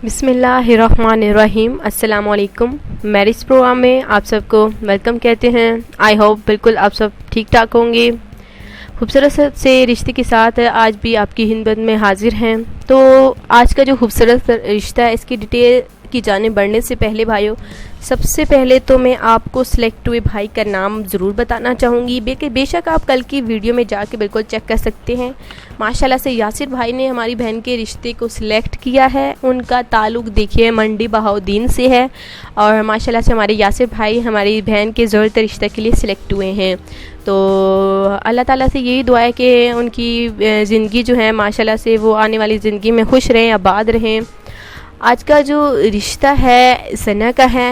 बिस्मिल्लाहिर्रहमानिर्रहीम। अस्सलाम वालेकुम। मैरिज प्रोग्राम में आप सबको वेलकम कहते हैं। आई होप बिल्कुल आप सब ठीक ठाक होंगे। खूबसूरत से रिश्ते के साथ आज भी आपकी खिदमत में हाजिर हैं। तो आज का जो खूबसूरत रिश्ता है, इसकी डिटेल की जाने बढ़ने से पहले भाइयों, सबसे पहले तो मैं आपको सिलेक्ट हुए भाई का नाम ज़रूर बताना चाहूँगी। बेशक आप कल की वीडियो में जाके बिल्कुल चेक कर सकते हैं। माशाल्लाह से यासिर भाई ने हमारी बहन के रिश्ते को सिलेक्ट किया है। उनका ताल्लुक़ देखिए मंडी बहाउद्दीन से है और माशाल्लाह से हमारे यासिर भाई हमारी बहन के ज़रूरत रिश्ते के लिए सिलेक्ट हुए हैं। तो अल्लाह ताला से यही दुआ है कि उनकी ज़िंदगी जो है माशाल्लाह से वो आने वाली ज़िंदगी में खुश रहें, आबाद रहें। आज का जो रिश्ता है सना का है।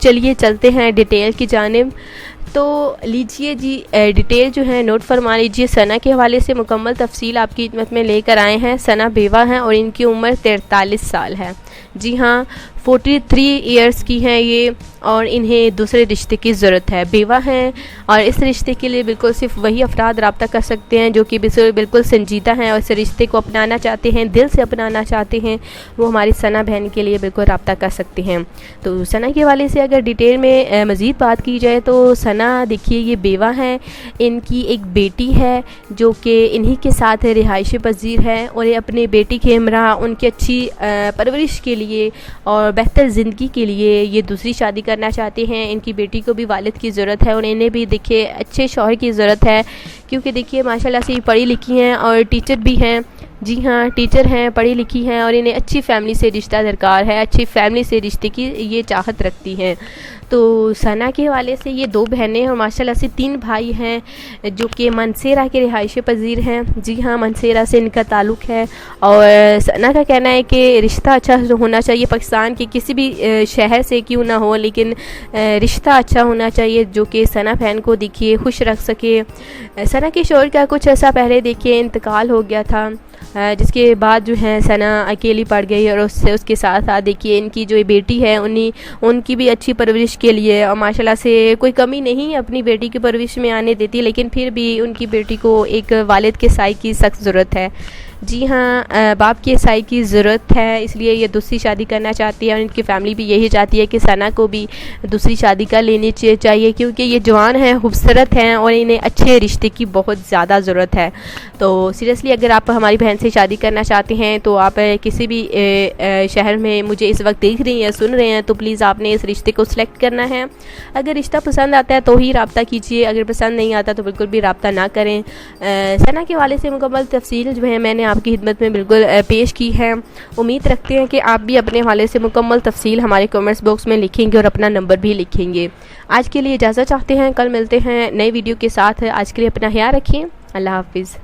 चलिए चलते हैं डिटेल की जानिब। तो लीजिए जी, डिटेल जो है नोट फरमा लीजिए। सना के हवाले से मुकम्मल तफसील आपकी खिदमत में लेकर आए हैं। सना बेवा हैं और इनकी उम्र 43 साल है। जी हाँ, 43 ईयर्स की हैं ये और इन्हें दूसरे रिश्ते की ज़रूरत है। बेवा हैं और इस रिश्ते के लिए बिल्कुल सिर्फ वही अफराद रब्ता कर सकते हैं जो कि बिल्कुल संजीदा हैं और इस रिश्ते को अपनाना चाहते हैं, दिल से अपनाना चाहते हैं। वो हमारी सना बहन के लिए बिल्कुल रब्ता कर सकते हैं। तो सना के हवाले से अगर डिटेल में मज़ीद बात की जाए तो सना देखिए ये बेवा हैं। इनकी एक बेटी है जो कि इन्हीं के साथ रिहाइश पजीर है और ये अपने बेटी के हमरा उनकी अच्छी परवरिश के लिए और बेहतर ज़िंदगी के लिए ये दूसरी शादी करना चाहते हैं। इनकी बेटी को भी वालिद की ज़रूरत है और इन्हें भी देखिए अच्छे शौहर की ज़रूरत है, क्योंकि देखिए माशाल्लाह से ये पढ़ी लिखी हैं और टीचर भी हैं। जी हाँ, टीचर हैं, पढ़ी लिखी हैं और इन्हें अच्छी फैमिली से रिश्ता दरकार है, अच्छी फैमिली से रिश्ते की ये चाहत रखती हैं। तो सना के हवाले से ये 2 बहनें और माशाल्लाह से 3 भाई हैं जो कि मनसेरा के रिहाइश पजीर हैं। जी हाँ, मनसेरा से इनका ताल्लुक़ है और सना का कहना है कि रिश्ता अच्छा होना चाहिए। पाकिस्तान के किसी भी शहर से क्यों ना हो, लेकिन रिश्ता अच्छा होना चाहिए जो कि सना बहन को देखिए खुश रख सके। सना के शौहर का कुछ ऐसा पहले देखिए इंतकाल हो गया था, जिसके बाद जो है सना अकेली पड़ गई और उसके साथ साथ देखिए इनकी जो बेटी है उनकी भी अच्छी परवरिश के लिए और माशाल्लाह से कोई कमी नहीं अपनी बेटी की परवरिश में आने देती, लेकिन फिर भी उनकी बेटी को एक वालिद के साई की सख्त ज़रूरत है। जी हाँ, बाप के साई की ज़रूरत है, इसलिए ये दूसरी शादी करना चाहती है और इनकी फैमिली भी यही चाहती है कि सना को भी दूसरी शादी कर लेनी चाहिए, क्योंकि ये जवान हैं, खूबसूरत हैं और इन्हें अच्छे रिश्ते की बहुत ज़्यादा ज़रूरत है। तो सीरियसली अगर आप हमारी बहन से शादी करना चाहते हैं तो आप किसी भी शहर में मुझे इस वक्त देख रही हैं, सुन रहे हैं, तो प्लीज़ आपने इस रिश्ते को सिलेक्ट करना है। अगर रिश्ता पसंद आता है तो ही रब्ता कीजिए, अगर पसंद नहीं आता तो बिल्कुल भी रब्ता ना करें। सना के हवाले से मुकम्मल तफसील जो है मैंने आपकी खिदमत में बिल्कुल पेश की है। उम्मीद रखते हैं कि आप भी अपने हवाले से मुकम्मल तफसील हमारे कमेंट्स बॉक्स में लिखेंगे और अपना नंबर भी लिखेंगे। आज के लिए इजाज़त चाहते हैं, कल मिलते हैं नई वीडियो के साथ। आज के लिए अपना ख्याल रखिए। अल्लाह हाफिज़।